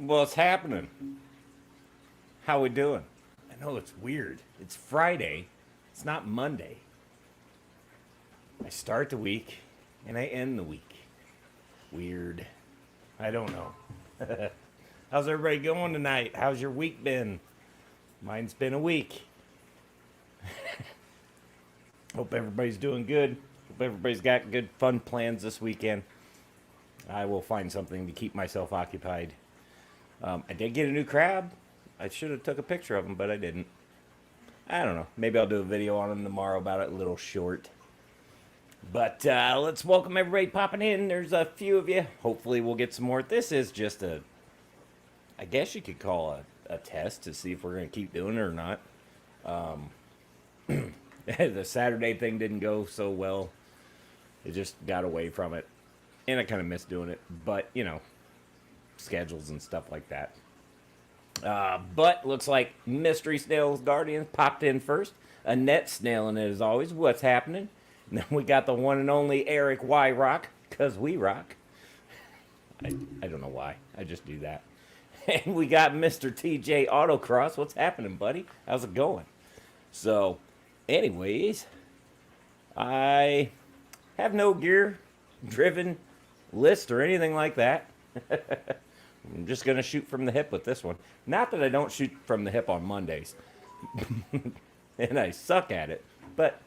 What's happening? How we doing? I know it's weird. It's Friday. It's not Monday. I start the week and I end the week. Weird. I don't know. How's everybody going tonight? How's your week been? Mine's been a week. Hope everybody's doing good. Hope everybody's got good fun plans this weekend. I will find something to keep myself occupied. I did get a new crab. I should have took a picture of him, but I didn't. I don't know. Maybe I'll do a video on him tomorrow about it, a little short. But let's welcome everybody popping in. There's a few of you. Hopefully we'll get some more. This is just a, I guess you could call a test to see if we're going to keep doing it or not. The Saturday thing didn't go so well. It just got away from it. And I kind of miss doing it. But, you know, schedules and stuff like that. But looks like Mystery Snail's Guardian popped in first. Annette Snail in it as always. What's happening? And then we got the one and only Eric Y. Rock. Because we rock. I don't know why. I just do that. And we got Mr. TJ Autocross. What's happening, buddy? How's it going? So, anyways, I have no gear-driven list or anything like that. I'm just going to shoot from the hip with this one. Not that I don't shoot from the hip on Mondays. And I suck at it. But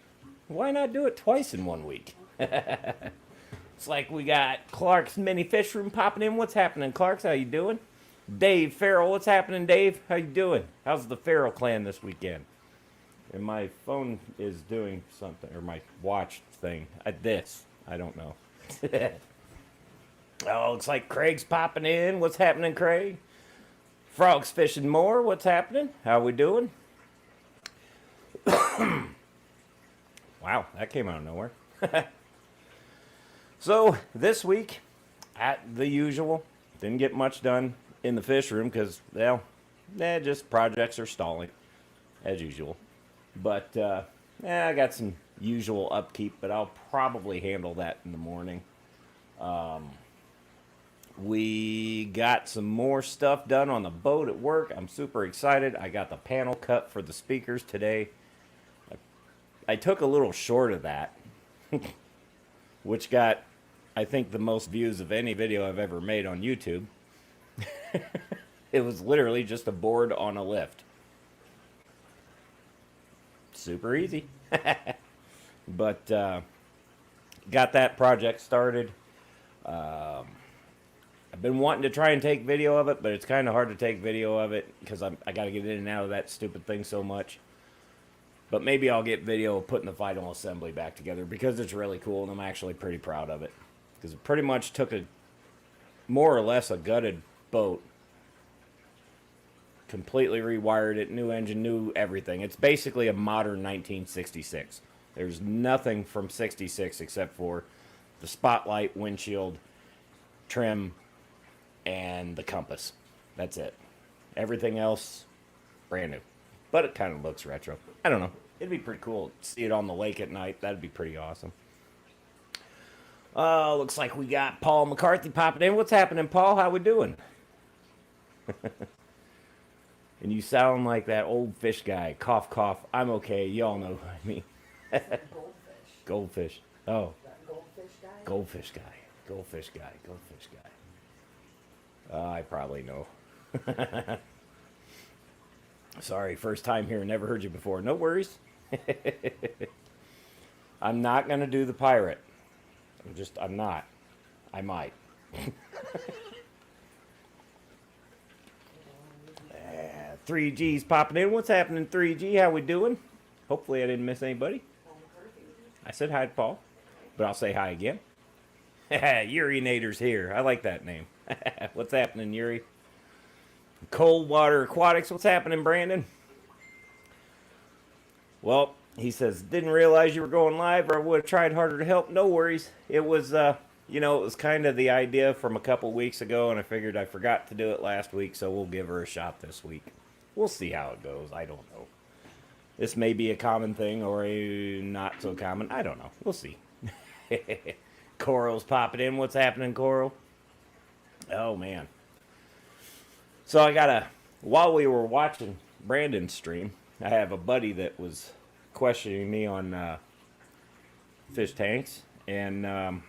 why not do it twice in 1 week? It's like we got Clark's Mini Fish Room popping in. What's happening, Clark's? How you doing? Dave Farrell. What's happening, Dave? How you doing? How's the Farrell clan this weekend? And my phone is doing something. Or my watch thing. I don't know. Oh, looks like Craig's popping in. What's happening, Craig? Frogs fishing more. What's happening? How we doing? Wow, that came out of nowhere. So, this week, at the usual, didn't get much done in the fish room because, well, just projects are stalling, as usual. But, I got some usual upkeep, but I'll probably handle that in the morning. We got some more stuff done on the boat at work. I'm super excited. I got the panel cut for the speakers today. I took a little short of that, which got, I think, the most views of any video I've ever made on YouTube. It was literally just a board on a lift. Super easy. But got that project started. I've been wanting to try and take video of it, but it's kind of hard to take video of it because I got to get in and out of that stupid thing so much. But maybe I'll get video of putting the final assembly back together because it's really cool and I'm actually pretty proud of it. Because it pretty much took more or less a gutted boat, completely rewired it, new engine, new everything. It's basically a modern 1966. There's nothing from 66 except for the spotlight, windshield, trim, and the compass. That's it. Everything else, brand new. But it kind of looks retro. I don't know. It'd be pretty cool to see it on the lake at night. That'd be pretty awesome. Looks like we got Paul McCarthy popping in. What's happening, Paul? How we doing? And you sound like that old fish guy. Cough, cough. I'm okay. Y'all know what I mean. Goldfish. Goldfish. Oh. That goldfish guy? Goldfish guy. Goldfish guy. Goldfish guy. I probably know. Sorry, first time here. Never heard you before. No worries. I'm not going to do the pirate. I'm not. I might. 3G's popping in. What's happening, 3G? How we doing? Hopefully I didn't miss anybody. I said hi to Paul, but I'll say hi again. Urinator's here. I like that name. What's happening, Yuri? Cold Water Aquatics. What's happening, Brandon? Well, he says, didn't realize you were going live or I would have tried harder to help. No worries. It was, it was kind of the idea from a couple weeks ago, and I figured I forgot to do it last week, so we'll give her a shot this week. We'll see how it goes. I don't know. This may be a common thing or a not so common. I don't know. We'll see. Coral's popping in. What's happening, Coral? Oh, man. So while we were watching Brandon's stream, I have a buddy that was questioning me on fish tanks, and not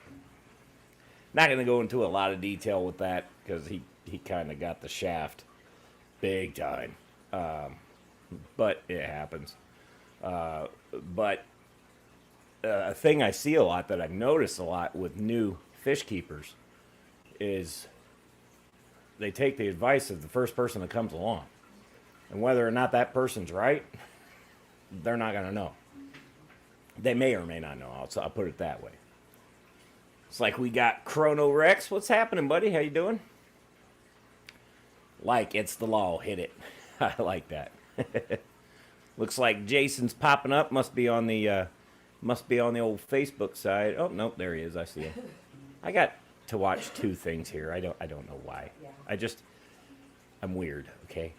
going to go into a lot of detail with that because he kind of got the shaft big time. But it happens. But a thing I see a lot that I've noticed a lot with new fish keepers is they take the advice of the first person that comes along. And whether or not that person's right, they're not going to know. They may or may not know. I'll put it that way. It's like we got Chrono Rex. What's happening, buddy? How you doing? Like it's the law. Hit it. I like that. Looks like Jason's popping up. Must be on the old Facebook side. Oh no, there he is. I see him. I got to watch two things here. I don't know why. Yeah. I'm weird. Okay.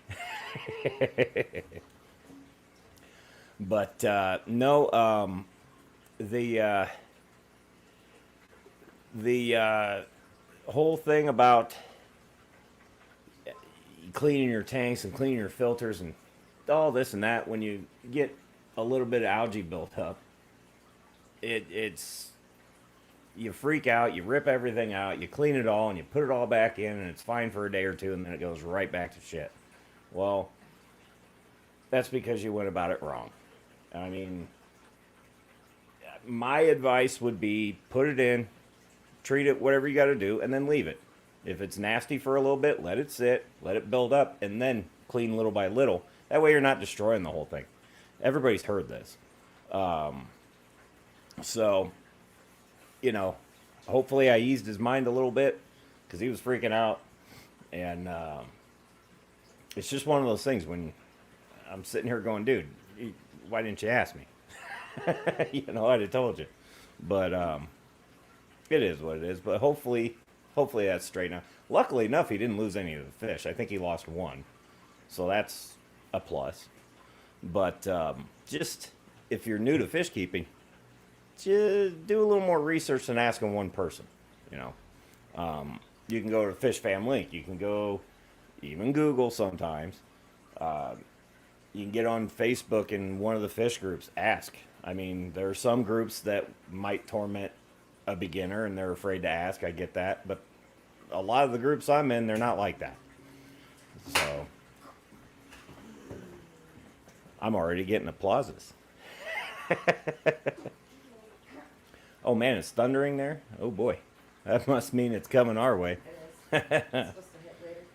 But no. The whole thing about cleaning your tanks and cleaning your filters and all this and that, when you get a little bit of algae built up, it's you freak out, you rip everything out, you clean it all, and you put it all back in, and it's fine for a day or two, and then it goes right back to shit. Well, that's because you went about it wrong. I mean, my advice would be put it in, treat it, whatever you got to do, and then leave it. If it's nasty for a little bit, let it sit, let it build up, and then clean little by little. That way you're not destroying the whole thing. Everybody's heard this. So, hopefully I eased his mind a little bit because he was freaking out. And it's just one of those things when I'm sitting here going, dude, why didn't you ask me? I'd have told you. But it is what it is. But hopefully that's straight now. Luckily enough, he didn't lose any of the fish. I think he lost one. So that's a plus. But just if you're new to fish keeping, just do a little more research than asking one person. You can go to Fish Fam Link. You can go even Google sometimes. You can get on Facebook in one of the fish groups. Ask. I mean, there are some groups that might torment a beginner and they're afraid to ask. I get that. But a lot of the groups I'm in, they're not like that. So I'm already getting applauses. Oh man, it's thundering there? Oh boy. That must mean it's coming our way. It is. It's supposed to hit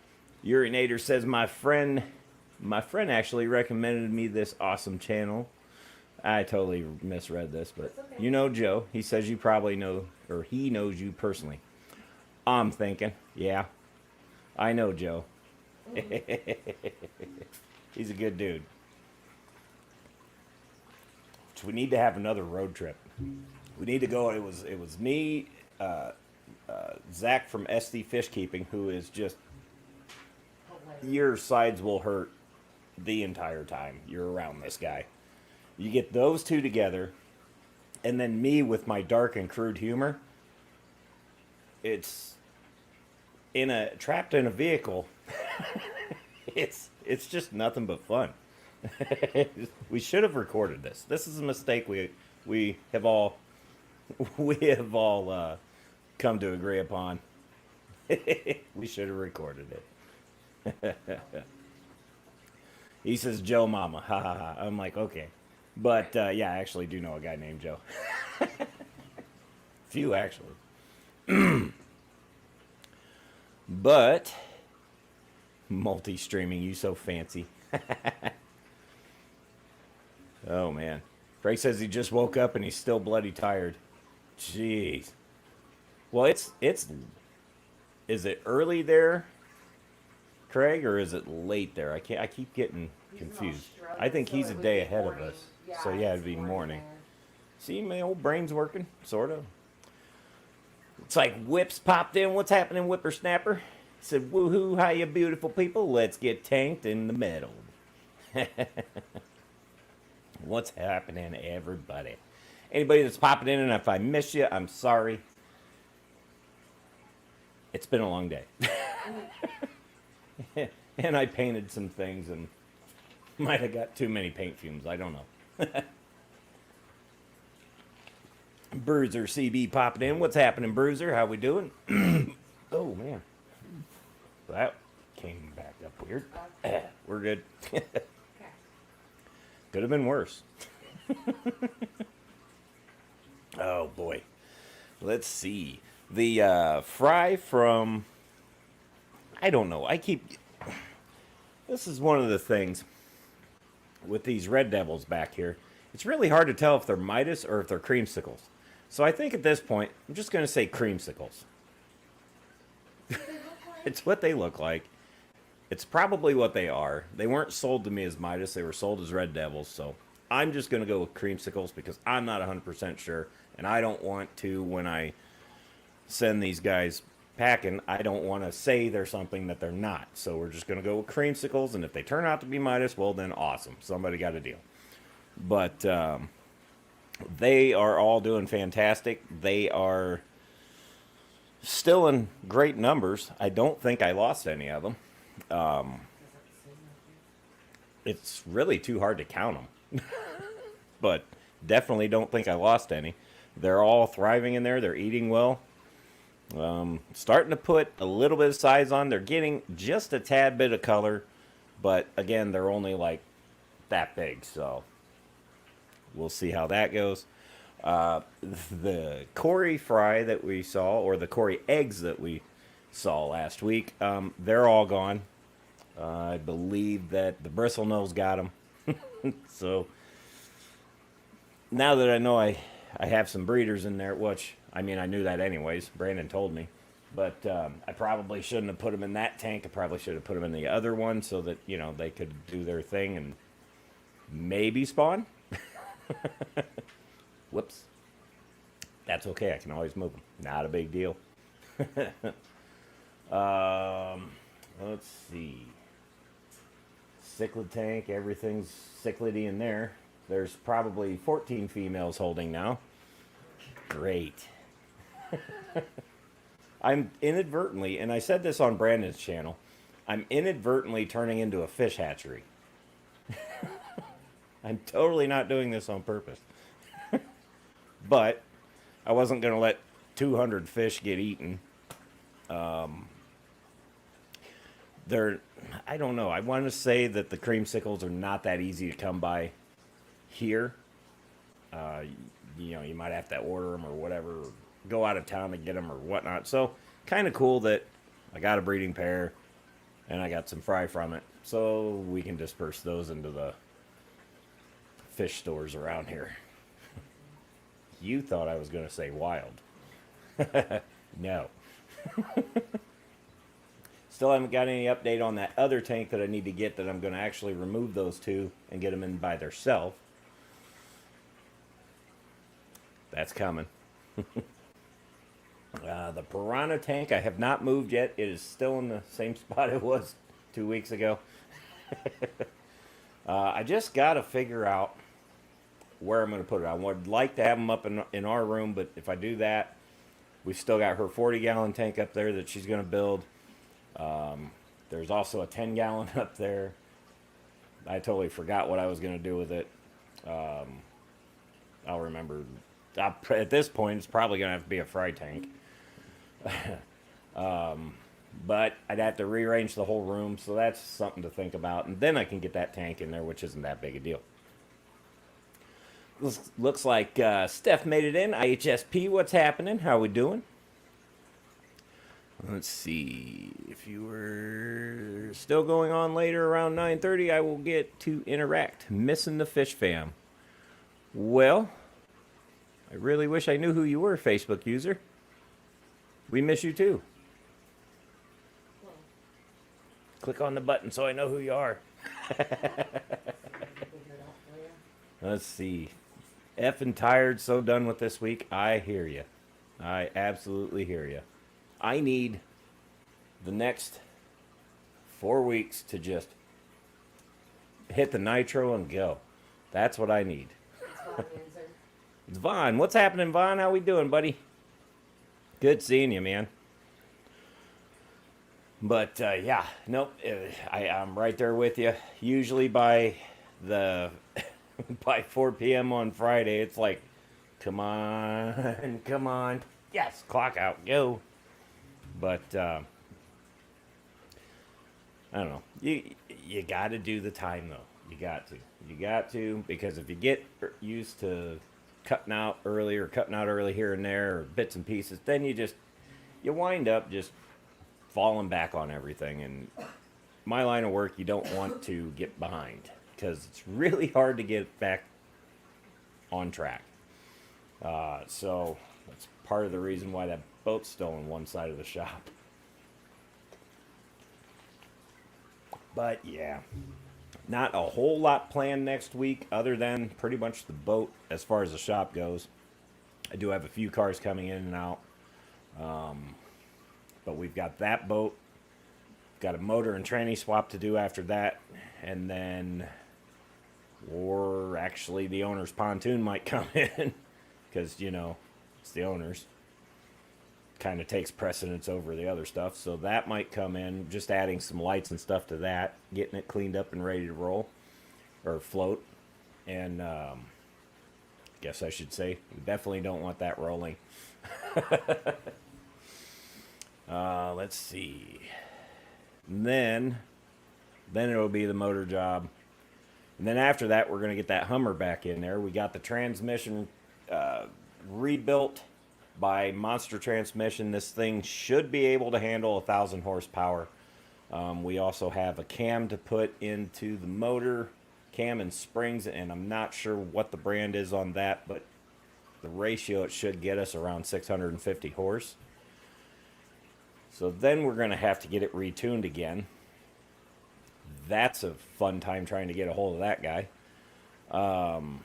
later. Urinator says my friend actually recommended me this awesome channel. I totally misread this, but okay. Joe. He says you probably know, or he knows you personally. I'm thinking, yeah, I know Joe. He's a good dude. So we need to have another road trip. We need to go. It was me, Zach from SD Fish Keeping, who is just your sides will hurt the entire time you're around this guy. You get those two together, and then me with my dark and crude humor. It's trapped in a vehicle. It's just nothing but fun. We should have recorded this. This is a mistake we have all come to agree upon. We should have recorded it. He says Joe Mama. Ha ha ha. I'm like, okay. But yeah, I actually do know a guy named Joe. Few actually. But multi-streaming, you so fancy. Oh man. Craig says he just woke up and he's still bloody tired. Jeez. Well, it's is it early there, Craig, or is it late there? I keep getting confused. I think he's a day ahead of us. So yeah, it'd be morning. See, my old brain's working, sort of. It's like Whips popped in. What's happening, Whippersnapper? He said, woohoo, hi, you beautiful people. Let's get tanked in the metal. What's happening, everybody? Anybody that's popping in, and if I miss you, I'm sorry. It's been a long day. And I painted some things and might have got too many paint fumes. I don't know. Bruiser CB popping in. What's happening, Bruiser? How we doing? Oh, man. That came back up weird. We're good. Could have been worse. Oh, boy. Let's see. The fry from... I don't know. This is one of the things with these Red Devils back here. It's really hard to tell if they're Midas or if they're creamsicles. So I think at this point, I'm just going to say creamsicles. It's what they look like. It's probably what they are. They weren't sold to me as Midas. They were sold as Red Devils. So I'm just going to go with creamsicles because I'm not 100% sure. And I don't want to, when I send these guys packing, I don't want to say they're something that they're not. So we're just going to go with creamsicles. And if they turn out to be Midas, well, then awesome. Somebody got a deal. But they are all doing fantastic. They are still in great numbers. I don't think I lost any of them. It's really too hard to count them. But definitely don't think I lost any. They're all thriving in there. They're eating well. Starting to put a little bit of size on. They're getting just a tad bit of color. But again, they're only like that big. So we'll see how that goes. The Cory fry that we saw, or the Cory eggs that we saw last week, they're all gone. I believe that the bristlenose got them. So now that I know I have some breeders in there, which, I mean, I knew that anyways. Brandon told me. But I probably shouldn't have put them in that tank. I probably should have put them in the other one so that, you know, they could do their thing and maybe spawn. Whoops. That's okay. I can always move them. Not a big deal. Let's see. Cichlid tank. Everything's cichlidy in there. There's probably 14 females holding now. Great. I'm inadvertently, and I said this on Brandon's channel, I'm inadvertently turning into a fish hatchery. I'm totally not doing this on purpose. But I wasn't going to let 200 fish get eaten. I don't know. I want to say that the creamsicles are not that easy to come by here. You know, you might have to order them or whatever, or go out of town to get them or whatnot. So kind of cool that I got a breeding pair and I got some fry from it. So we can disperse those into the fish stores around here. You thought I was going to say wild. No. Still haven't got any update on that other tank that I need to get, that I'm going to actually remove those two and get them in by themselves. That's coming. The piranha tank I have not moved yet. It is still in the same spot it was 2 weeks ago. I just got to figure out where I'm going to put it. I would like to have them up in our room, but if I do that, we've still got her 40-gallon tank up there that she's going to build. There's also a 10-gallon up there. I totally forgot what I was going to do with it. I'll remember. At this point, it's probably going to have to be a fry tank. But I'd have to rearrange the whole room, so that's something to think about. And then I can get that tank in there, which isn't that big a deal. Looks like Steph made it in. IHSP, what's happening? How we doing? Let's see. If you were still going on later around 9:30, I will get to interact. Missing the fish fam. Well, I really wish I knew who you were, Facebook user. We miss you too. Click on the button so I know who you are. Let's see. Effing tired, so done with this week. I hear you. I absolutely hear you. I need the next 4 weeks to just hit the nitro and go. That's what I need. It's Vaughn. What's happening, Vaughn? How we doing, buddy? Good seeing you, man. But yeah, nope. I'm right there with you. Usually by the by 4 p.m. on Friday, it's like, come on, come on, yes, clock out, go. But I don't know. You got to do the time though. You got to, because if you get used to cutting out early here and there, or bits and pieces, then you wind up just falling back on everything. And my line of work, you don't want to get behind because it's really hard to get back on track. So that's part of the reason why that boat's still on one side of the shop. But yeah, not a whole lot planned next week other than pretty much the boat as far as the shop goes. I do have a few cars coming in and out. But we've got that boat, got a motor and tranny swap to do after that, and then, or actually the owner's pontoon might come in, because, you know, it's the owner's. Kind of takes precedence over the other stuff, so that might come in, just adding some lights and stuff to that, getting it cleaned up and ready to roll, or float, and guess I should say, we definitely don't want that rolling. Let's see. And then it'll be the motor job. And then after that, we're going to get that Hummer back in there. We got the transmission rebuilt by Monster Transmission. This thing should be able to handle 1,000 horsepower. We also have a cam to put into the motor, cam and springs, and I'm not sure what the brand is on that, but the ratio, it should get us around 650 horse. So then we're going to have to get it retuned again. That's a fun time trying to get a hold of that guy. Awesome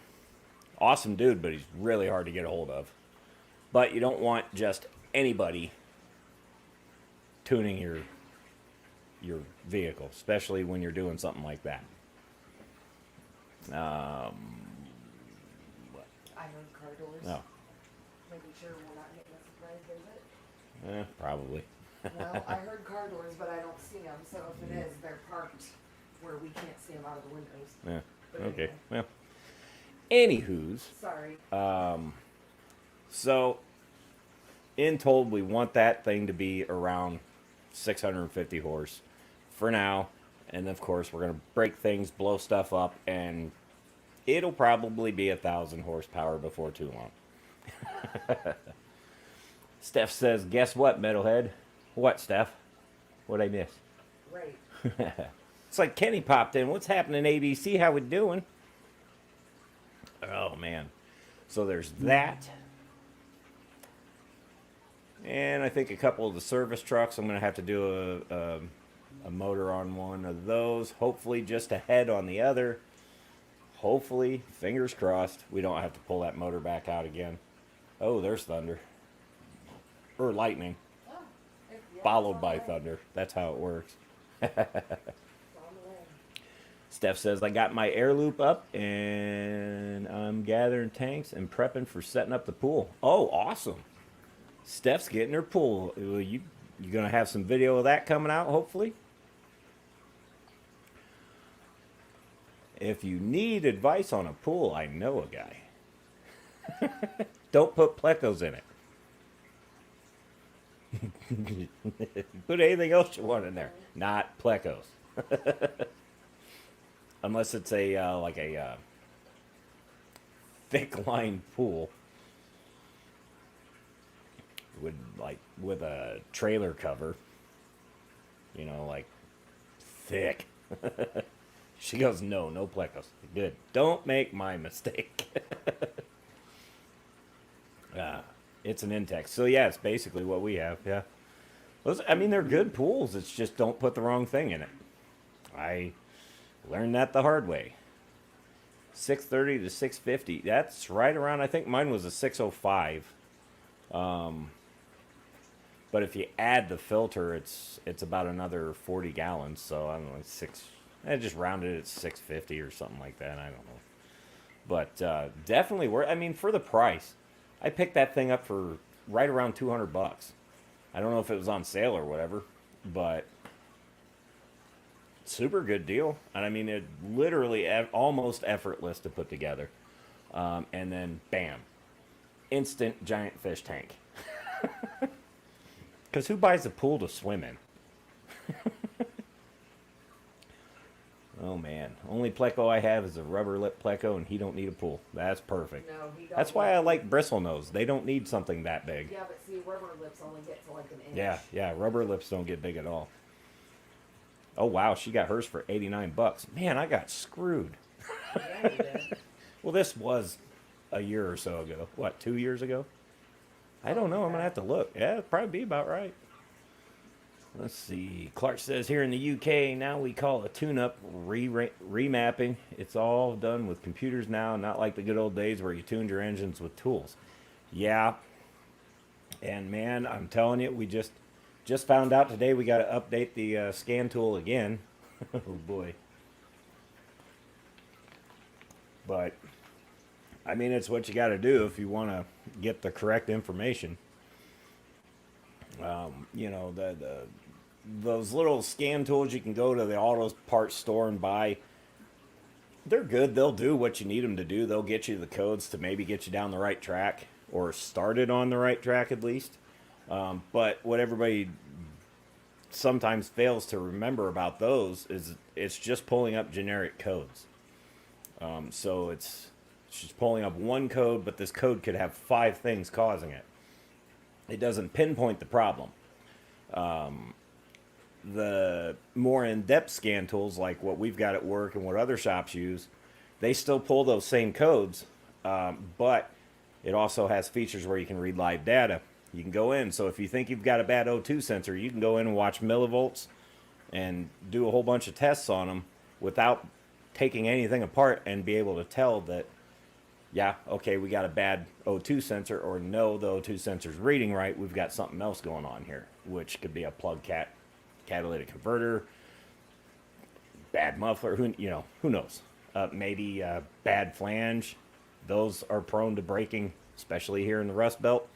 dude, but he's really hard to get a hold of. But you don't want just anybody tuning your vehicle, especially when you're doing something like that. I heard car doors. No. Making sure we're not getting a surprise visit. Probably. Well, I heard car doors, but I don't see them. So if it is, they're parked where we can't see them out of the windows. Yeah. But Okay. anyway. Well. Anywho's. Sorry. So, in told, we want that thing to be around 650 horse for now. And of course, we're going to break things, blow stuff up, and it'll probably be 1,000 horsepower before too long. Steph says, guess what, Metalhead? What, Steph? What'd I miss? Right. It's like Kenny popped in. What's happening, ABC? How we doing? Oh, man. So there's that. And I think a couple of the service trucks, I'm going to have to do a motor on one of those. Hopefully just a head on the other. Hopefully, fingers crossed, we don't have to pull that motor back out again. Oh, there's thunder. Or lightning. Oh, Followed by thunder. That's how it works. Steph says, I got my air loop up and I'm gathering tanks and prepping for setting up the pool. Oh, awesome. Steph's getting her pool. You going to have some video of that coming out, hopefully? If you need advice on a pool, I know a guy. Don't put plecos in it. Put anything else you want in there. Not plecos. Unless it's a like a thick line pool with a trailer cover, you know, like thick. She goes, no plecos. Good. Don't make my mistake. It's an Intex. So yeah, it's basically what we have. Yeah. I mean, they're good pools. It's just don't put the wrong thing in it. I learned that the hard way. 630 to 650. That's right around, I think mine was a 605. But if you add the filter, it's about another 40 gallons. So I don't know, I just rounded it at 650 or something like that. I don't know. But definitely worth. I mean, for the price, I picked that thing up for right around $200. I don't know if it was on sale or whatever. but super good deal. And I mean, it literally almost effortless to put together. And then, bam, instant giant fish tank. Because who buys a pool to swim in? Oh man, only pleco I have is a rubber lip pleco, and he don't need a pool. That's perfect. No, he don't. That's why I like bristlenose. They don't need something that big. Yeah, but see, rubber lips only get to like an inch. Yeah, rubber lips don't get big at all. Oh wow, she got hers for $89. Man, I got screwed. Yeah, you did. Well, this was a year or so ago. What, 2 years ago? I don't know. I'm gonna have to look. Yeah, it'd probably be about right. Let's see. Clark says here in the UK now we call a tune-up remapping. It's all done with computers now, not like the good old days where you tuned your engines with tools. Yeah. And man, I'm telling you, we just found out today we got to update the scan tool again. Oh boy. But I mean, it's what you got to do if you want to get the correct information. You know, those little scan tools you can go to the auto parts store and buy. They're good. They'll do what you need them to do. They'll get you the codes to maybe get you down the right track or started on the right track at least. But what everybody sometimes fails to remember about those is it's just pulling up generic codes. So it's just pulling up one code, but this code could have 5 things causing it. It doesn't pinpoint the problem. The more in-depth scan tools, like what we've got at work and what other shops use, they still pull those same codes, but it also has features where you can read live data. You can go in. So if you think you've got a bad O2 sensor, you can go in and watch millivolts and do a whole bunch of tests on them without taking anything apart and be able to tell that, yeah, okay, we got a bad O2 sensor, or no, the O2 sensor's reading right. We've got something else going on here, which could be a plug catalytic converter, bad muffler, who knows? Maybe a bad flange. Those are prone to breaking, especially here in the Rust Belt.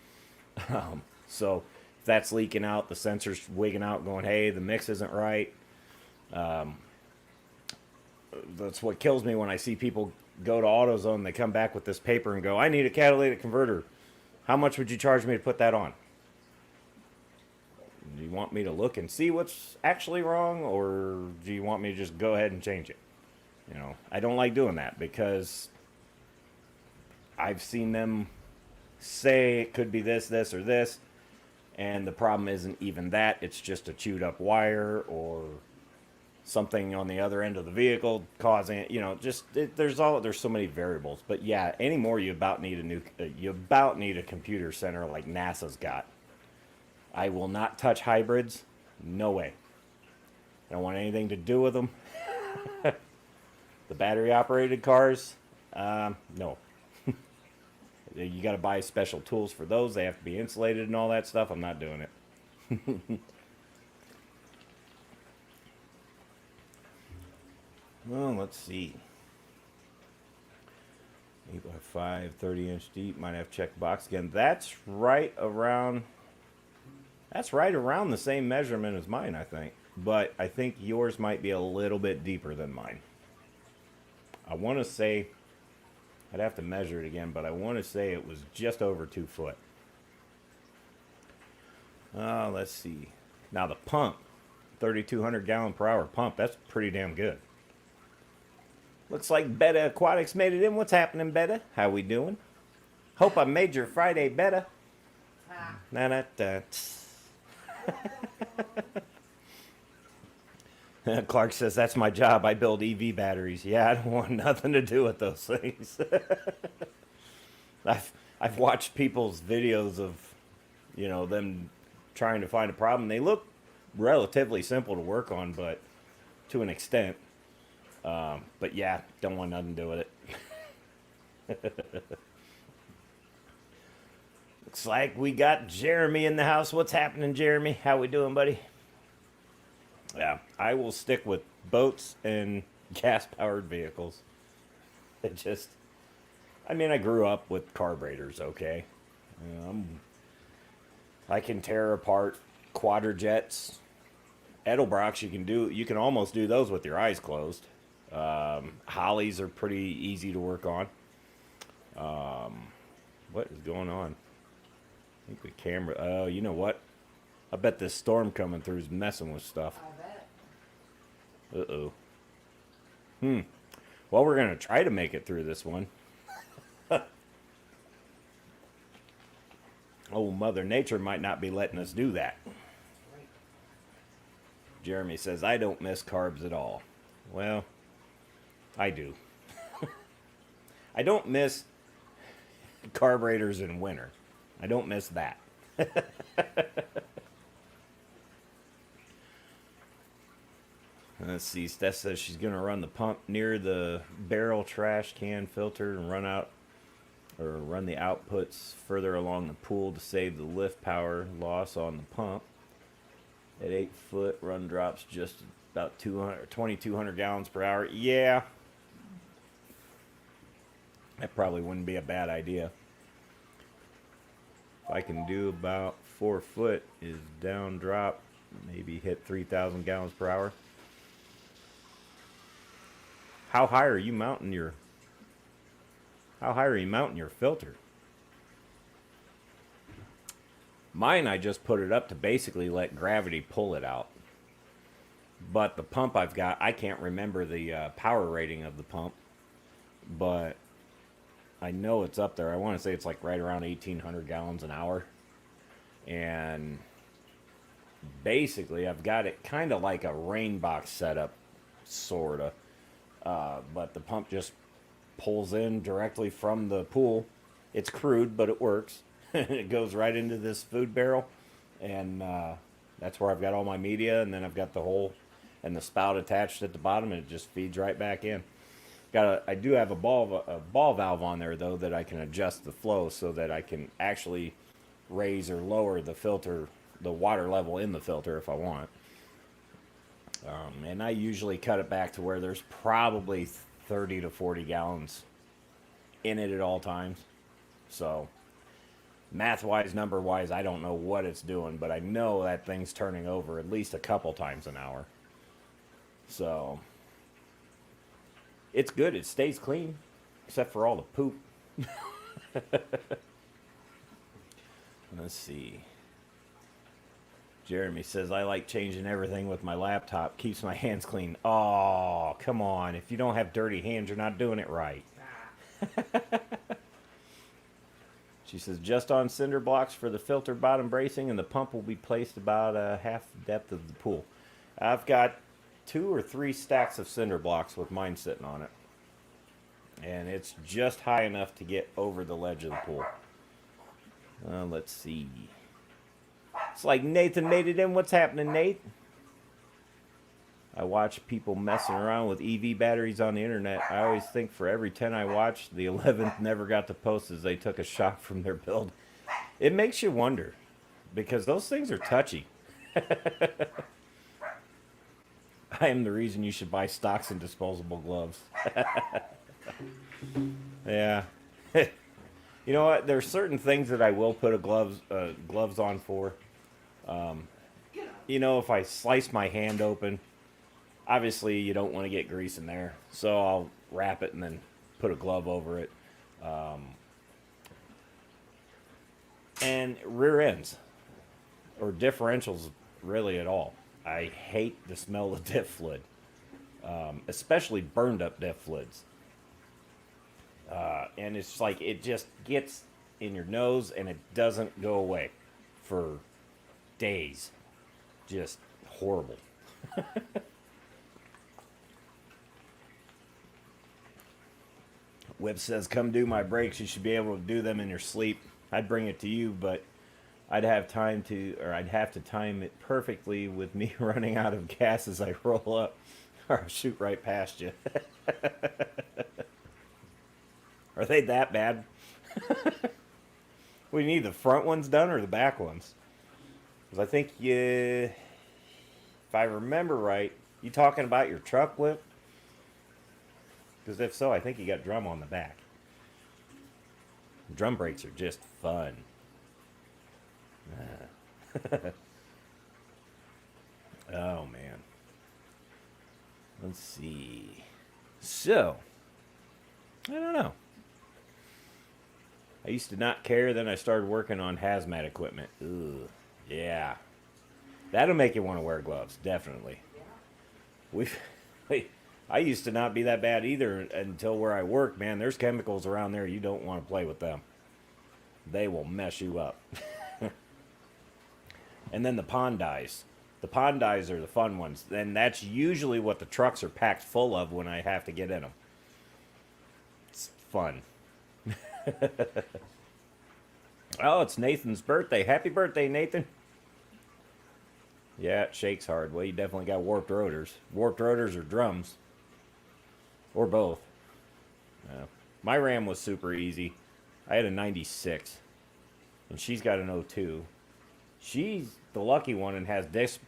So if that's leaking out, the sensor's wigging out, going, hey, the mix isn't right. That's what kills me when I see people go to AutoZone, they come back with this paper and go, I need a catalytic converter. How much would you charge me to put that on? Do you want me to look and see what's actually wrong, or do you want me to just go ahead and change it? You know, I don't like doing that because I've seen them say it could be this, or this, and the problem isn't even that. It's just a chewed up wire or something on the other end of the vehicle causing it. You know, there's so many variables. But yeah, anymore you about need a computer center like NASA's got. I will not touch hybrids. No way. I don't want anything to do with them. The battery operated cars, no. You got to buy special tools for those. They have to be insulated and all that stuff. I'm not doing it. Well, let's see. 8x5, 30-inch deep. Might have checked box again. That's right around the same measurement as mine, I think. But I think yours might be a little bit deeper than mine. I want to say, I'd have to measure it again, but I want to say it was just over 2 foot. Let's see. Now the pump, 3,200 gallon per hour pump, that's pretty damn good. Looks like Beta Aquatics made it in. What's happening, Beta? How we doing? Hope I made your Friday better. Clark says, that's my job. I build EV batteries. Yeah, I don't want nothing to do with those things. I've watched people's videos of, them trying to find a problem. They look relatively simple to work on, but to an extent. But yeah, don't want nothing to do with it. Looks like we got Jeremy in the house. What's happening, Jeremy? How we doing, buddy? Yeah, I will stick with boats and gas-powered vehicles. I grew up with carburetors, okay? I can tear apart quadrajets Edelbrocks, you can almost do those with your eyes closed. Hollies are pretty easy to work on. What is going on? I think the camera. Oh, you know what? I bet this storm coming through is messing with stuff. I bet. Uh-oh. Well, we're going to try to make it through this one. Oh, Mother Nature might not be letting us do that. Right. Jeremy says, I don't miss carbs at all. Well, I do. I don't miss carburetors in winter. I don't miss that. Let's see. Steph says she's going to run the pump near the barrel trash can filter and run the outputs further along the pool to save the lift power loss on the pump. At 8 foot, run drops just about 2,200 gallons per hour. Yeah. That probably wouldn't be a bad idea. If I can do about 4 foot is down drop, maybe hit 3,000 gallons per hour. How high are you mounting your filter? Mine, I just put it up to basically let gravity pull it out. But the pump I've got, I can't remember the power rating of the pump, but I know it's up there. I want to say it's like right around 1,800 gallons an hour. And basically, I've got it kind of like a rain box setup, sort of. But the pump just pulls in directly from the pool. It's crude, but it works. It goes right into this food barrel. And that's where I've got all my media. And then I've got the hole and the spout attached at the bottom. And it just feeds right back in. I do have a ball valve on there, though, that I can adjust the flow so that I can actually raise or lower the filter, the water level in the filter if I want. And I usually cut it back to where there's probably 30 to 40 gallons in it at all times. So, math-wise, number-wise, I don't know what it's doing, but I know that thing's turning over at least a couple times an hour. So, it's good. It stays clean, except for all the poop. Let's see. Jeremy says, I like changing everything with my laptop. Keeps my hands clean. Oh, come on. If you don't have dirty hands, you're not doing it right. She says, just on cinder blocks for the filter bottom bracing, and the pump will be placed about half the depth of the pool. I've got 2 or 3 stacks of cinder blocks with mine sitting on it. And it's just high enough to get over the ledge of the pool. Let's see. It's like Nathan made it in. What's happening, Nate? I watch people messing around with EV batteries on the internet. I always think for every 10 I watch, the 11th never got to post as they took a shock from their build. It makes you wonder, because those things are touchy. I am the reason you should buy stocks and disposable gloves. Yeah. You know what? There's certain things that I will put gloves on for. You know, if I slice my hand open, obviously you don't want to get grease in there. So I'll wrap it and then put a glove over it. And rear ends or differentials really at all. I hate the smell of diff fluid, especially burned up diff fluids. And it's like it just gets in your nose and it doesn't go away for days. Just horrible. Whip says, come do my brakes. You should be able to do them in your sleep. I'd bring it to you, but I'd have to time it perfectly with me running out of gas as I roll up or shoot right past you. Are they that bad? We need the front ones done or the back ones? Because I think if I remember right, you talking about your truck, Whip? Because if so, I think you got drum on the back. Drum brakes are just fun. Oh, man. Let's see. So, I don't know. I used to not care, then I started working on hazmat equipment. Ugh, yeah. That'll make you want to wear gloves, definitely. We've, I used to not be that bad either until where I work, man. There's chemicals around there, you don't want to play with them. They will mess you up. And then the pond dyes. The pond dyes are the fun ones. And that's usually what the trucks are packed full of when I have to get in them. It's fun. Oh, it's Nathan's birthday. Happy birthday, Nathan. Yeah, it shakes hard. Well, you definitely got warped rotors. Warped rotors or drums. Or both. My Ram was super easy. I had a 96. And she's got an 02. She's the lucky one and has disc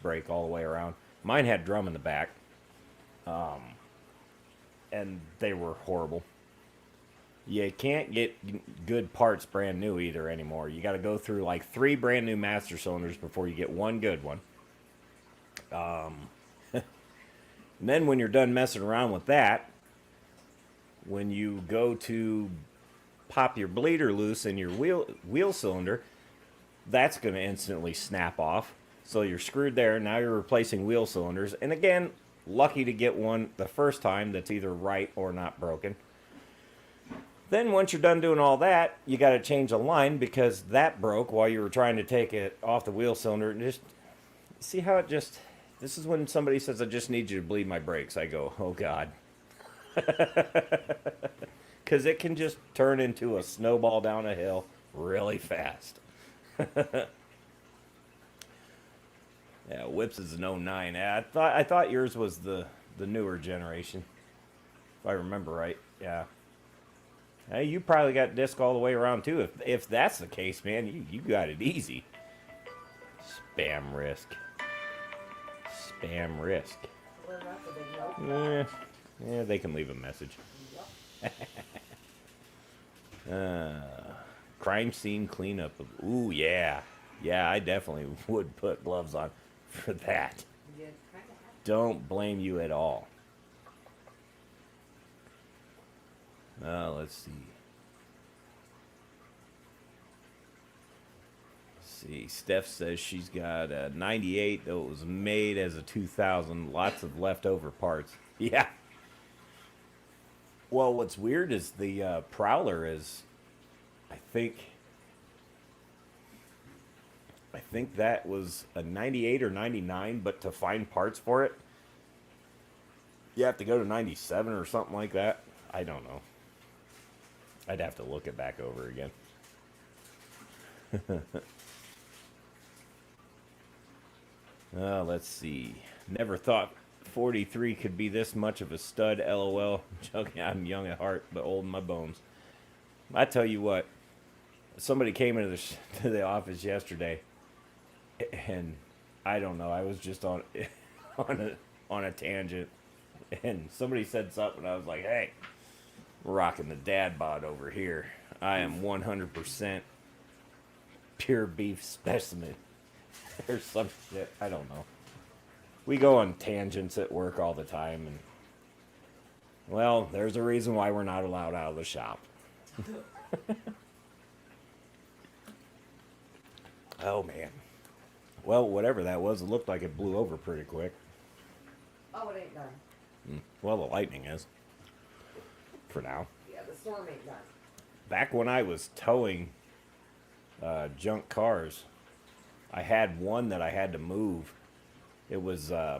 brake all the way around. Mine had drum in the back. And they were horrible. You can't get good parts brand new either anymore. You got to go through like 3 brand new master cylinders before you get one good one. And then when you're done messing around with that, when you go to pop your bleeder loose in your wheel cylinder, that's going to instantly snap off. So you're screwed there. Now you're replacing wheel cylinders. And again, lucky to get one the first time that's either right or not broken. Then once you're done doing all that, you got to change a line because that broke while you were trying to take it off the wheel cylinder. And just see how it just... This is when somebody says, I just need you to bleed my brakes. I go, oh, God. Because it can just turn into a snowball down a hill really fast. Yeah, Whips is an 09. I thought yours was the newer generation. If I remember right, yeah. Hey, you probably got disc all the way around too. If that's the case, man, you got it easy. Spam risk. Spam risk. Well, that's a big note. Yeah, they can leave a message. Crime scene cleanup. Ooh, yeah. Yeah, I definitely would put gloves on for that. You kinda have Don't blame you at all. Let's see. Steph says she's got a 98 that was made as a 2000. Lots of leftover parts. Yeah. Well, what's weird is the Prowler is, I think that was a 98 or 99, but to find parts for it, you have to go to 97 or something like that. I don't know. I'd have to look it back over again. Let's see. Never thought 43 could be this much of a stud, LOL. Joking, I'm young at heart, but old in my bones. I tell you what, somebody came into the office yesterday, and I don't know, I was just on a tangent, and somebody said something, and I was like, hey, rocking the dad bod over here. I am 100% pure beef specimen. Or some shit. I don't know. We go on tangents at work all the time, and well, there's a reason why we're not allowed out of the shop. Oh man. Well, whatever that was, it looked like it blew over pretty quick. Oh, it ain't done. Well, the lightning is. For now. Yeah, the storm ain't done. Back when I was towing junk cars, I had one that I had to move. It was, I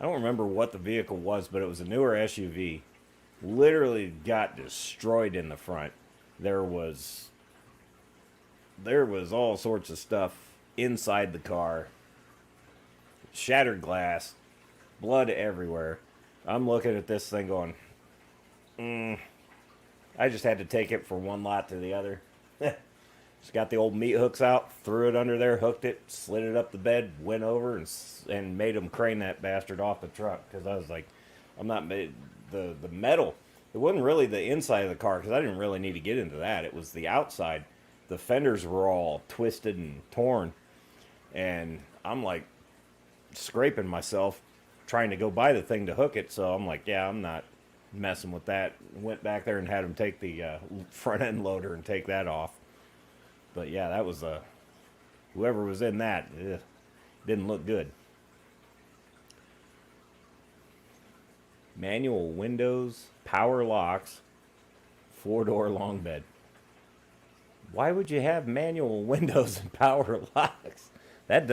don't remember what the vehicle was, but it was a newer SUV. Literally got destroyed in the front. There was all sorts of stuff inside the car. Shattered glass, blood everywhere. I'm looking at this thing going, I just had to take it from one lot to the other. Just got the old meat hooks out, threw it under there, hooked it, slid it up the bed, went over and made them crane that bastard off the truck. Because I was like, I'm not made the metal. It wasn't really the inside of the car because I didn't really need to get into that. It was the outside. The fenders were all twisted and torn, and I'm like scraping myself trying to go buy the thing to hook it, so I'm like, yeah, I'm not messing with that. Went back there and had him take the front end loader and take that off. But yeah, that was whoever was in that, didn't look good. Manual windows, power locks, 4-door long bed. Why would you have manual windows and power locks? That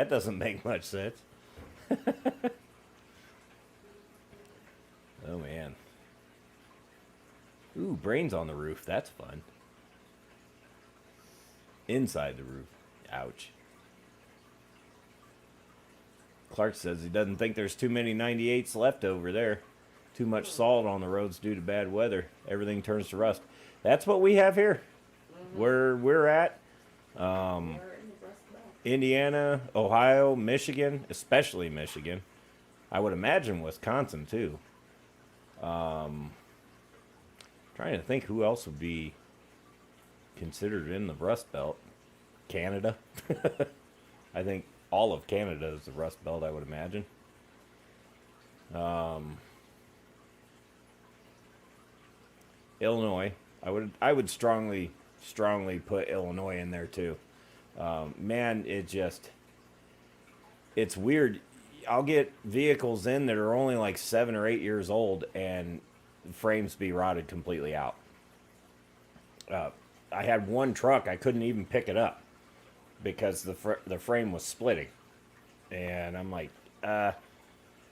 doesn't make much sense. Oh man. Ooh, brains on the roof. That's fun. Inside the roof. Ouch. Clark says he doesn't think there's too many 98s left over there. Too much salt on the roads due to bad weather. Everything turns to rust. That's what we have here. Where we're at. Indiana, Ohio, Michigan, especially Michigan. I would imagine Wisconsin too. Trying to think who else would be considered in the Rust Belt. Canada. I think all of Canada is the Rust Belt, I would imagine. Illinois. I would strongly put Illinois in there too. Man, it's weird. I'll get vehicles in that are only like 7 or 8 years old and frames be rotted completely out. I had one truck, I couldn't even pick it up because the frame was splitting. And I'm like,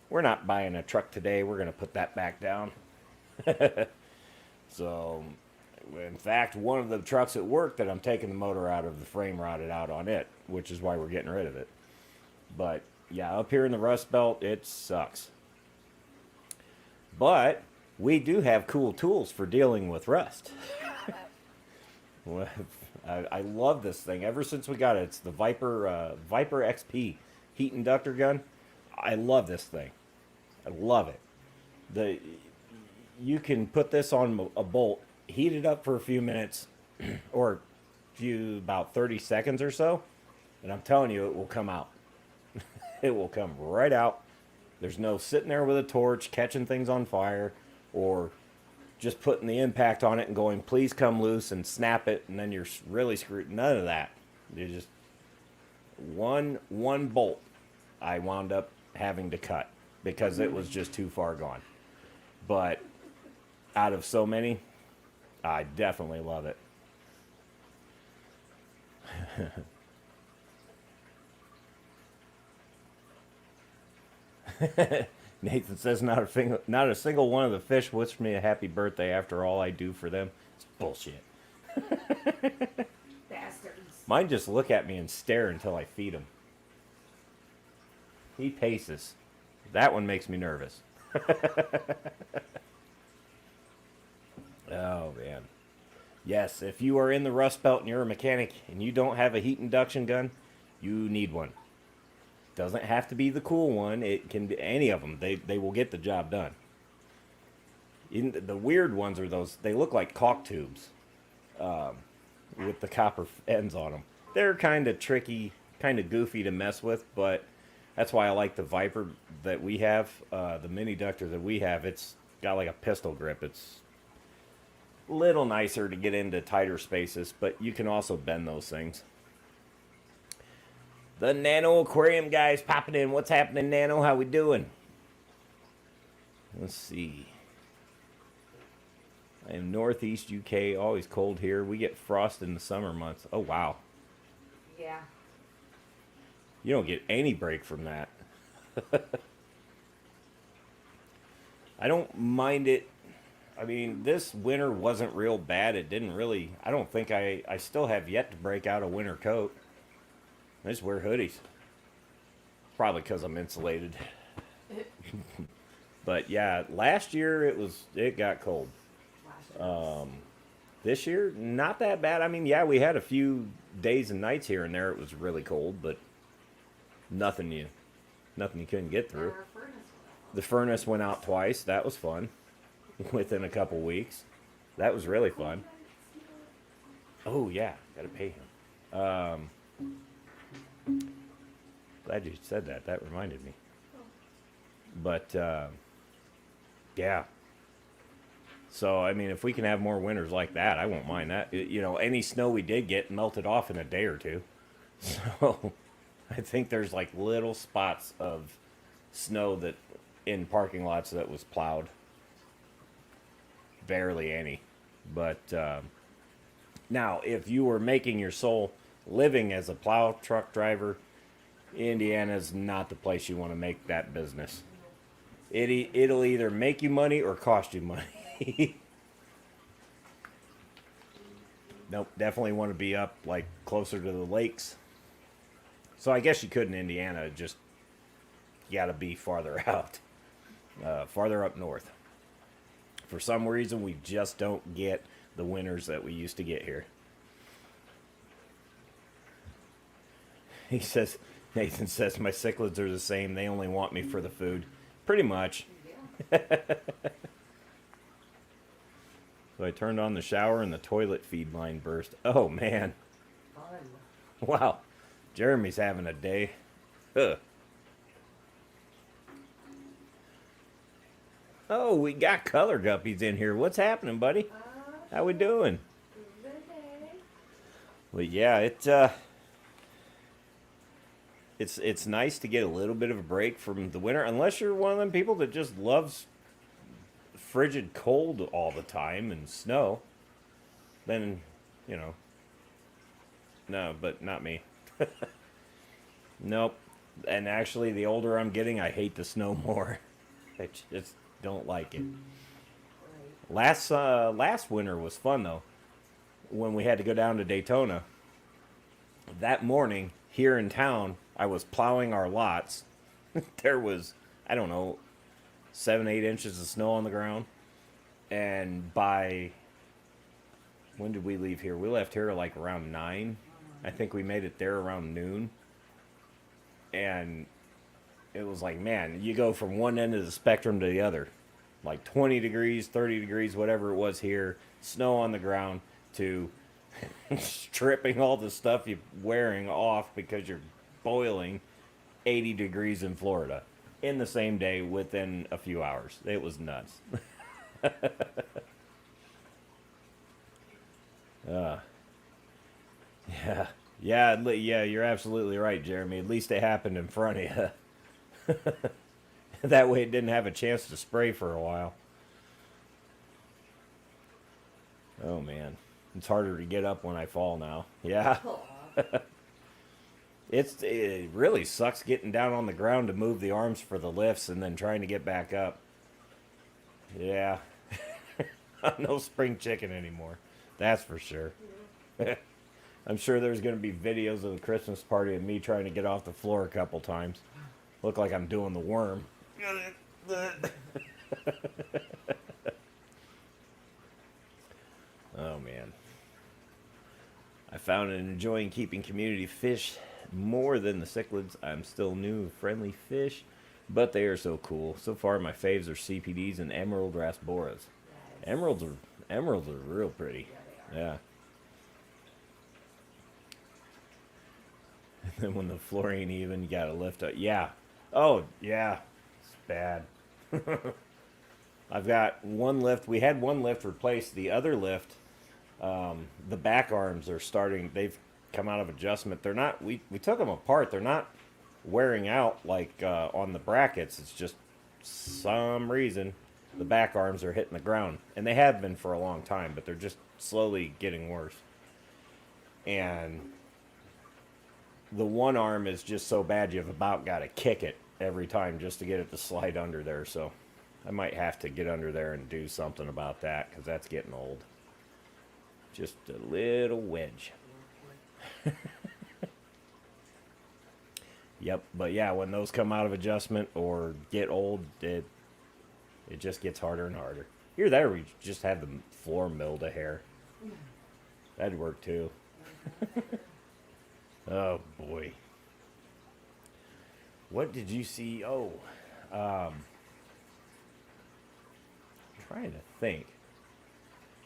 we're not buying a truck today. We're going to put that back down. So, in fact, one of the trucks at work that I'm taking the motor out of, the frame rotted out on it, which is why we're getting rid of it. But, yeah, up here in the Rust Belt, it sucks. But we do have cool tools for dealing with rust. I love this thing. Ever since we got it, it's the Viper XP heat inductor gun. I love this thing. I love it. You can put this on a bolt, heat it up for a few minutes, or about 30 seconds or so, and I'm telling you, it will come out. It will come right out. There's no sitting there with a torch, catching things on fire, or just putting the impact on it and going, please come loose, and snap it, and then you're really screwed. None of that. You just one bolt I wound up having to cut because it was just too far gone. But out of so many, I definitely love it. Nathan says not a single one of the fish wished me a happy birthday after all I do for them. It's bullshit. Bastards. Mine just look at me and stare until I feed him. He paces. That one makes me nervous. Oh, man. Yes, if you are in the Rust Belt and you're a mechanic and you don't have a heat induction gun, you need one. Doesn't have to be the cool one. It can be any of them. They will get the job done. The weird ones are those, they look like caulk tubes with the copper ends on them. They're kind of tricky, kind of goofy to mess with, but that's why I like the Viper that we have, the mini ductor that we have. It's got like a pistol grip. It's a little nicer to get into tighter spaces, but you can also bend those things. The Nano Aquarium guys popping in. What's happening, Nano? How we doing? Let's see. I am Northeast UK. Always cold here. We get frost in the summer months. Oh, wow. Yeah. You don't get any break from that. I don't mind it. I mean, this winter wasn't real bad. It didn't really... I don't think I still have yet to break out a winter coat. I just wear hoodies. Probably because I'm insulated. But yeah, last year it got cold. This year, not that bad. I mean, yeah, we had a few days and nights here and there. It was really cold, but nothing you couldn't get through. The furnace went out twice. That was fun. Within a couple weeks. That was really fun. Oh yeah, gotta pay him. Glad you said that. That reminded me. But yeah. So I mean, if we can have more winters like that, I won't mind that. You know, any snow we did get melted off in a day or two. So I think there's like little spots of snow that in parking lots that was plowed. Barely any. But now, if you were making your sole living as a plow truck driver, Indiana's not the place you want to make that business. It'll either make you money or cost you money. Nope, definitely want to be up like closer to the lakes. So I guess you could in Indiana, just you got to be farther out, farther up north. For some reason, we just don't get the winters that we used to get here. He says, Nathan says, my cichlids are the same. They only want me for the food. Pretty much. Yeah. So I turned on the shower and the toilet feed line burst. Oh, man. Fun. Wow. Jeremy's having a day. Ugh. Oh, we got color guppies in here. What's happening, buddy? How we doing? Well, yeah, it's nice to get a little bit of a break from the winter, unless you're one of them people that just loves frigid cold all the time and snow. Then, you know, no, but not me. Nope. And actually, the older I'm getting, I hate the snow more. I just don't like it. Right. Last winter was fun though. When we had to go down to Daytona, that morning here in town, I was plowing our lots. There was, I don't know, 7-8 inches of snow on the ground, and by when did we leave here? We left here like around 9. I think we made it there around noon, and it was like, man, you go from one end of the spectrum to the other, like 20 degrees, 30 degrees, whatever it was here, snow on the ground, to stripping all the stuff you're wearing off because you're boiling 80 degrees in Florida in the same day within a few hours. It was nuts. Yeah, you're absolutely right, Jeremy. At least it happened in front of you. That way it didn't have a chance to spray for a while. Oh, man. It's harder to get up when I fall now. Yeah. Aw. It really sucks getting down on the ground to move the arms for the lifts and then trying to get back up. Yeah. I'm no spring chicken anymore. That's for sure. I'm sure there's going to be videos of the Christmas party of me trying to get off the floor a couple times. Look like I'm doing the worm. Oh, man. I found and enjoying keeping community fish more than the cichlids. I'm still new, friendly fish, but they are so cool. So far, my faves are CPDs and emerald rasboras. Yes. Emeralds are real pretty. Yeah, they are. Yeah. And then when the floor ain't even, you gotta lift up. Yeah. Oh, yeah. It's bad. I've got one lift. We had one lift replaced. The other lift, the back arms are starting. They've come out of adjustment. They're not. We took them apart. They're not wearing out like on the brackets. It's just some reason the back arms are hitting the ground, and they have been for a long time. But they're just slowly getting worse. And the one arm is just so bad you've about got to kick it every time just to get it to slide under there. So I might have to get under there and do something about that because that's getting old. Just a little wedge. Yep, but yeah, when those come out of adjustment or get old, it just gets harder and harder. Here, there, we just have the floor milled a hair. That'd work too. Oh boy. What did you see? Oh, trying to think.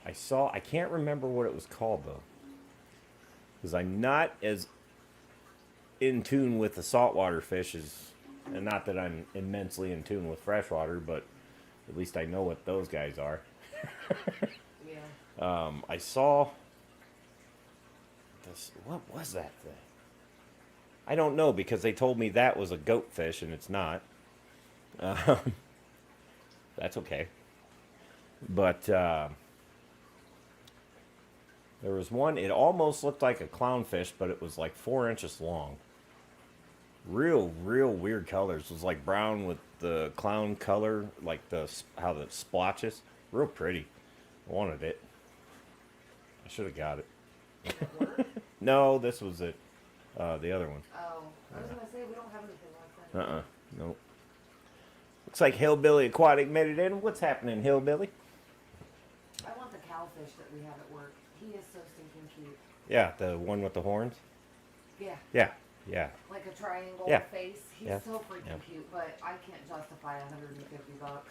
I can't remember what it was called though. Because I'm not as in tune with the saltwater fish as And not that I'm immensely in tune with freshwater, but at least I know what those guys are. Yeah. I saw this. What was that thing? I don't know because they told me that was a goatfish and it's not. Um, that's okay. But there was one. It almost looked like a clownfish, but it was like 4 inches long. Real weird colors. It was like brown with the clown color, like how the splotches. Real pretty. I wanted it. I should have got it. Did it work? No, this was it. The other one. Oh, I was gonna say we don't have anything like that. Nope. Looks like Hillbilly Aquatic made it in. What's happening, Hillbilly? I want the cowfish that we have at work. He is so stinking cute. Yeah, the one with the horns. Yeah. Yeah. Like a triangle Yeah. face. He's Yeah. so freaking Yeah. cute, but I can't justify $150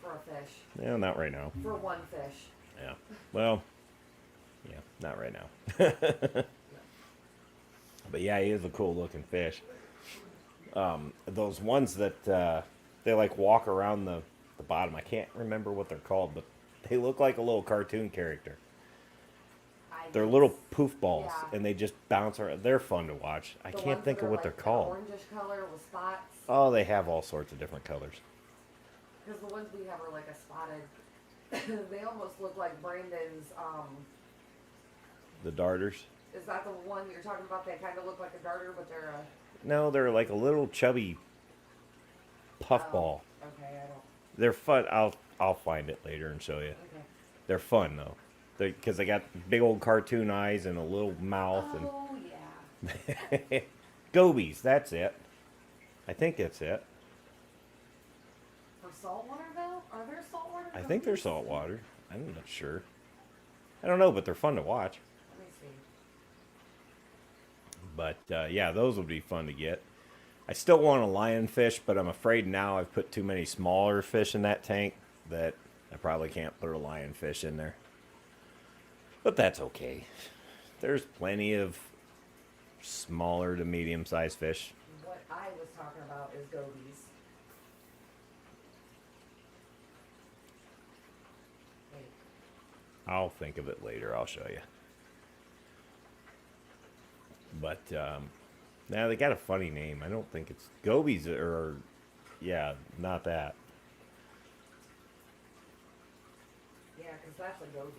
for a fish. Yeah, not right now. For one fish. Yeah. Well, yeah, not right now. But yeah, he is a cool looking fish. Those ones that they like walk around the bottom. I can't remember what they're called, but they look like a little cartoon character. They're little poof balls, Yeah. and they just bounce around. They're fun to watch. I The can't ones think that of are what they're like called. Orangish color with spots. Oh, they have all sorts of different colors. Because the ones we have are like a spotted. They almost look like Brandon's. The darters. Is that the one you're talking about? They kind of look like a darter, but they're a. No, they're like a little chubby puffball. Okay, I don't. They're fun. I'll find it later and show you. Okay. They're fun though, because they got big old cartoon eyes and a little mouth Oh yeah. and gobies. That's it. I think that's it. For saltwater though, are there saltwater? I think they're gobies? saltwater. I'm not sure. I don't know, but they're fun to watch. Let me see. But yeah, those would be fun to get. I still want a lionfish, but I'm afraid now I've put too many smaller fish in that tank that I probably can't put a lionfish in there. But that's okay. There's plenty of smaller to medium-sized fish. What I was talking about is gobies. Wait. I'll think of it later. I'll show you. But now they got a funny name. I don't think it's gobies or yeah, not that. Yeah, because that's a goby.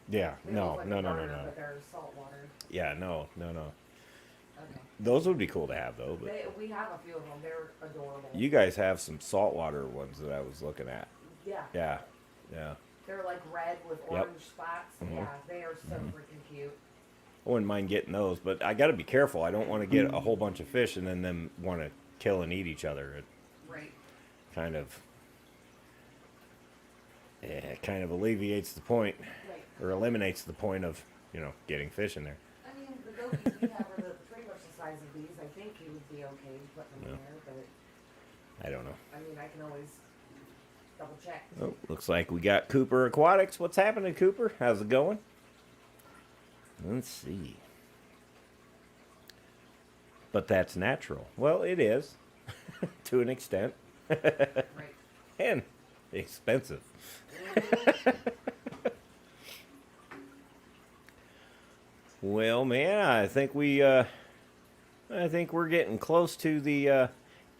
Yeah, They no, look like no, a no, no, darter, no. But they're saltwater. Yeah, no. Okay. Those would be cool to have though. But We have a few of them. They're adorable. you guys have some saltwater ones that I was looking at. Yeah. Yeah. They're like red with Yep. orange spots. Mhm. Yeah, they are so freaking cute. I wouldn't mind getting those, but I got to be careful. I don't want to get a whole bunch of fish and then them want to kill and eat each other. It Right. kind of, it kind of alleviates the point Right. or eliminates the point of getting fish in there. I mean, the gobies we have are pretty much the size of these. I think you would be okay putting them in there, but I don't know. I mean, I can always double check. Oh, looks like we got Cooper Aquatics. What's happening, Cooper? How's it going? Let's see. But that's natural. Well, it is to an extent. Right. And expensive. Well, man, I think we're getting close to the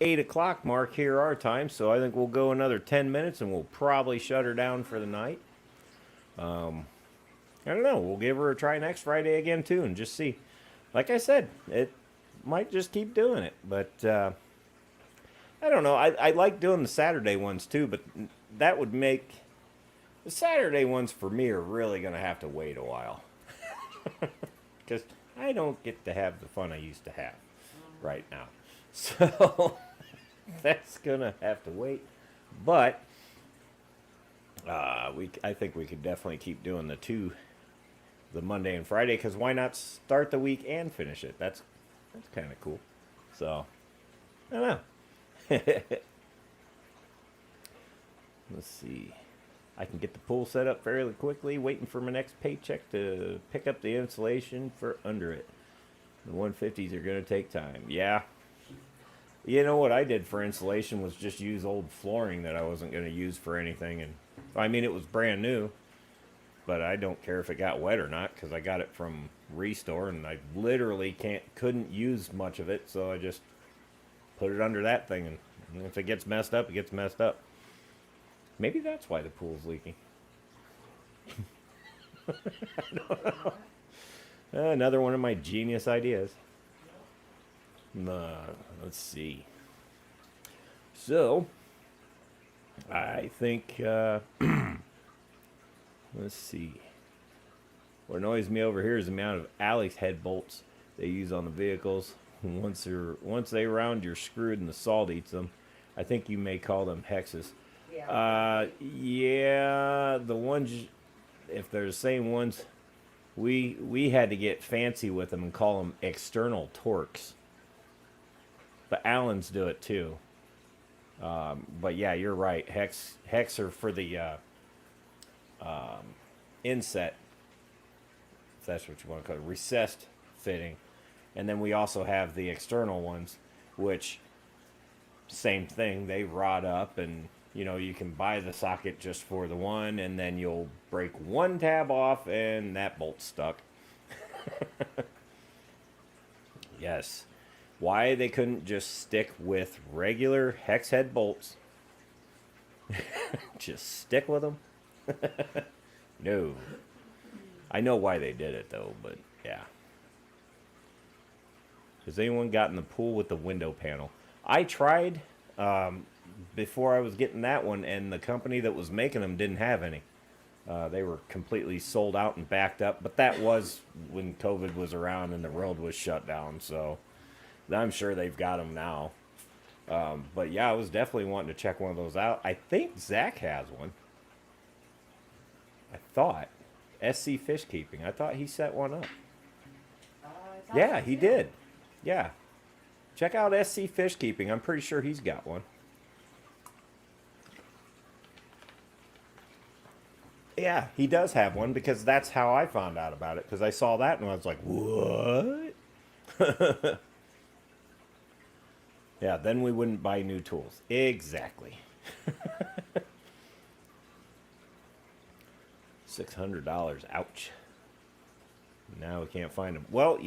8 o'clock mark here our time, so I think we'll go another 10 minutes and we'll probably shut her down for the night. I don't know. We'll give her a try next Friday again too, and just see. Like I said, it might just keep doing it, but I don't know. I like doing the Saturday ones too, but that would make the Saturday ones for me are really gonna have to wait a while because I don't get to have the fun I used to have right now. So that's gonna have to wait, but I think we could definitely keep doing the Monday and Friday, because why not start the week and finish it? That's kind of cool. So I don't know. Let's see. I can get the pool set up fairly quickly, waiting for my next paycheck to pick up the insulation for under it. The 150s are going to take time. Yeah. You know what I did for insulation was just use old flooring that I wasn't going to use for anything, and I mean it was brand new, but I don't care if it got wet or not because I got it from Restore, and I literally couldn't use much of it, so I just put it under that thing, and if it gets messed up, it gets messed up. Maybe that's why the pool's leaking. Another one of my genius ideas. Let's see. So, I think, let's see. What annoys me over here is the amount of Alex head bolts they use on the vehicles. Once they round, you're screwed and the salt eats them. I think you may call them hexes. Yeah. Yeah, the ones, if they're the same ones, we had to get fancy with them and call them external torques. But Allens do it too. But yeah, you're right. Hex are for the inset, if that's what you want to call it, recessed fitting. And then we also have the external ones, which same thing. They rod up, and you can buy the socket just for the one, and then you'll break one tab off, and that bolt's stuck. Yes. Why they couldn't just stick with regular hex head bolts? Just stick with them? No. I know why they did it though, but yeah. Has anyone gotten the pool with the window panel? I tried before I was getting that one, and the company that was making them didn't have any. They were completely sold out and backed up, but that was when COVID was around and the road was shut down, so I'm sure they've got them now. But yeah, I was definitely wanting to check one of those out. I think Zach has one. I thought. SC Fish Keeping. I thought he set one up. Yeah, he did. Yeah. Check out SC Fish Keeping. I'm pretty sure he's got one. Yeah, he does have one because that's how I found out about it. Because I saw that and I was like, what? Yeah, then we wouldn't buy new tools. Exactly. $600. Ouch. Now we can't find them. Well,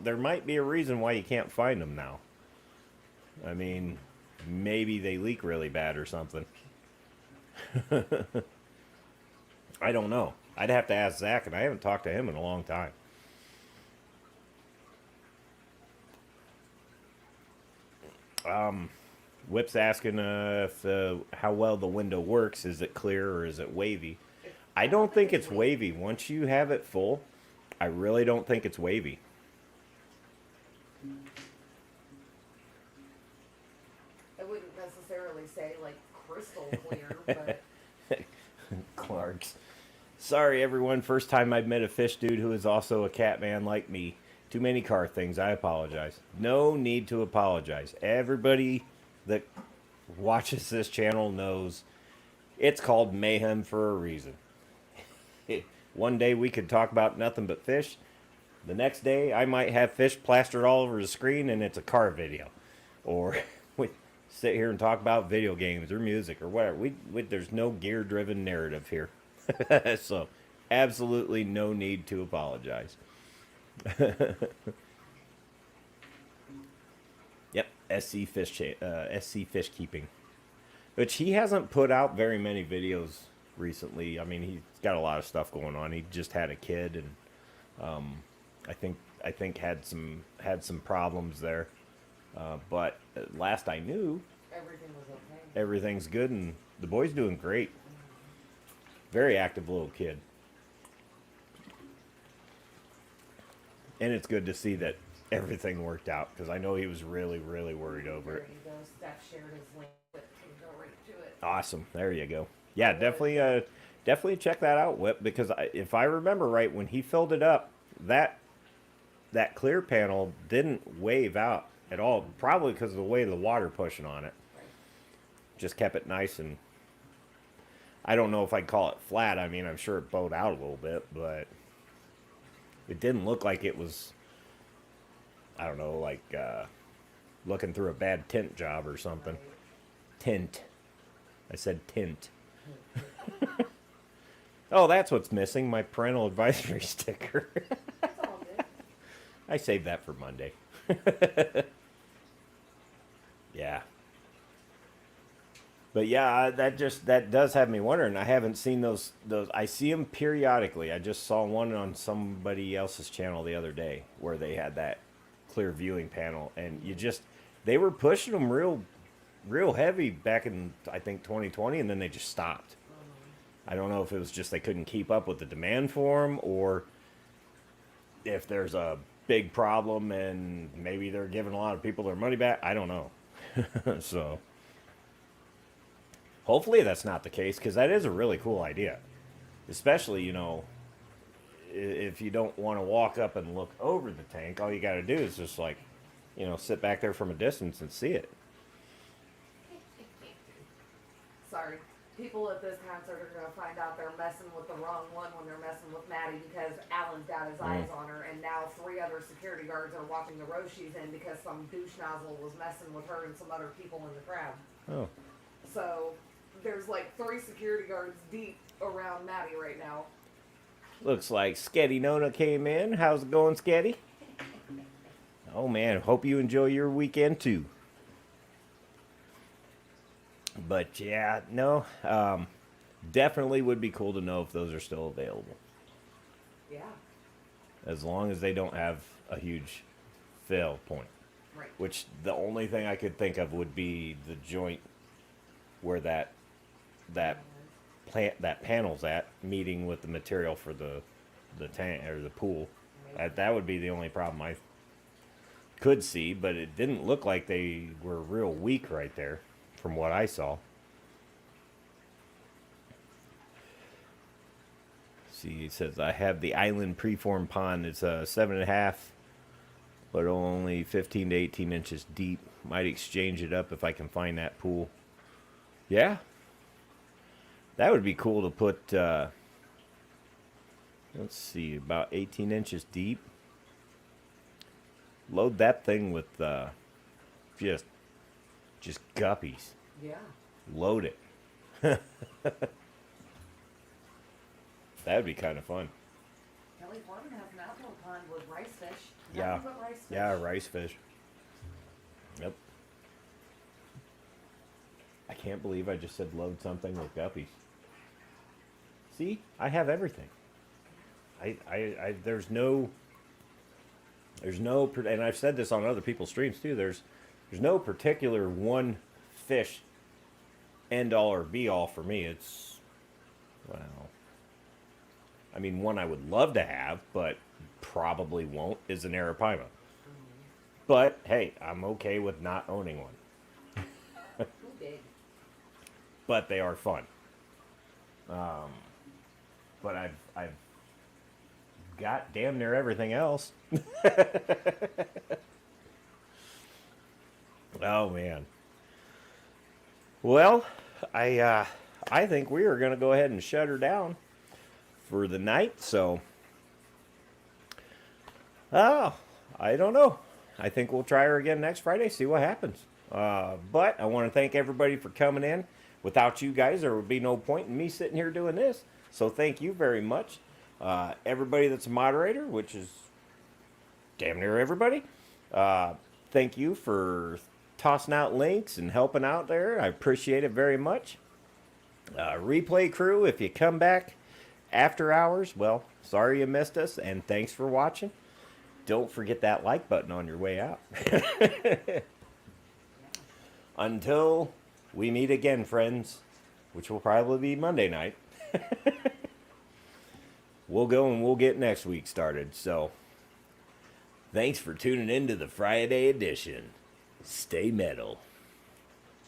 there might be a reason why you can't find them now. I mean, maybe they leak really bad or something. I don't know. I'd have to ask Zach, and I haven't talked to him in a long time. Whip's asking if how well the window works. Is it clear or is it wavy? I don't think it's wavy. Once you have it full, I really don't think it's wavy. I wouldn't necessarily say like crystal clear, but Clark's. Sorry, everyone. First time I've met a fish dude who is also a cat man like me. Too many car things. I apologize. No need to apologize. Everybody that watches this channel knows it's called mayhem for a reason. One day we could talk about nothing but fish. The next day I might have fish plastered all over the screen and it's a car video. Or we sit here and talk about video games or music or whatever. There's no gear-driven narrative here. So, absolutely no need to apologize. Yep, SC Fish Keeping. Which he hasn't put out very many videos recently. I mean, he's got a lot of stuff going on. He just had a kid, and I think had some problems there. But last I knew, everything was okay. everything's good, and the boy's doing great. Very active little kid. And it's good to see that everything worked out, because I know he was really, really worried over it. There you go. Steph shared his link, but can go right to it. Awesome. There you go. Yeah, definitely check that out, Whip, because if I remember right, when he filled it up, that clear panel didn't wave out at all, probably because of the way the water pushing on it. Right. Just kept it nice, and I don't know if I'd call it flat. I mean, I'm sure it bowed out a little bit, but it didn't look like it was, I don't know, like looking through a bad tint job or something. Right. Tint. I said tint. Oh, that's what's missing, my parental advisory sticker. It's all good. I saved that for Monday. Yeah. But yeah, that does have me wondering. I haven't seen those. I see them periodically. I just saw one on somebody else's channel the other day where they had that clear viewing panel, and they were pushing them real heavy back in, I think, 2020, and then they just stopped. I don't know if it was just they couldn't keep up with the demand for them, or if there's a big problem and maybe they're giving a lot of people their money back. I don't know. So hopefully that's not the case, because that is a really cool idea. Especially, if you don't want to walk up and look over the tank, all you got to do is just sit back there from a distance and see it. Sorry. People at this concert are going to find out they're messing with the wrong one when they're messing with Maddie, because Alan's got his eyes on her, and now 3 other security guards are watching the row she's in because some douche nozzle was messing with her and some other people in the crowd. Oh. So there's like 3 security guards deep around Maddie right now. Looks like Sketty Nona came in. How's it going, Sketty? Oh man, hope you enjoy your weekend too. But yeah, no, definitely would be cool to know if those are still available. Yeah. As long as they don't have a huge fail point. Right. Which the only thing I could think of would be the joint where that panel's at, meeting with the material for the tank or the pool. That would be the only problem I could see, but it didn't look like they were real weak right there from what I saw. See, it says I have the island preform pond. It's 7.5, but only 15 to 18 inches deep. Might exchange it up if I can find that pool. Yeah, that would be cool to put. Let's see, about 18 inches deep. Load that thing with just guppies. Yeah. Load it. That would be kind of fun. Kelly Farm has an outdoor pond with rice fish. Yeah. Nothing but rice fish. Yeah, rice fish. Yep. I can't believe I just said load something with guppies. See, I have everything. There's no, and I've said this on other people's streams too. There's no particular one fish end all or be all for me. It's, well, I mean, one I would love to have, but probably won't, is an arapaima. But hey, I'm okay with not owning one. Too big. But they are fun. But I've got damn near everything else. Oh man. Well, I think we are going to go ahead and shut her down for the night. So, I don't know. I think we'll try her again next Friday, see what happens. But I want to thank everybody for coming in. Without you guys, there would be no point in me sitting here doing this. So thank you very much. Everybody that's a moderator, which is damn near everybody. Thank you for tossing out links and helping out there. I appreciate it very much. Replay crew, if you come back after hours, well, sorry you missed us, and thanks for watching. Don't forget that like button on your way out. Until we meet again, friends, which will probably be Monday night. We'll go and we'll get next week started. So, thanks for tuning in to the Friday edition. Stay metal.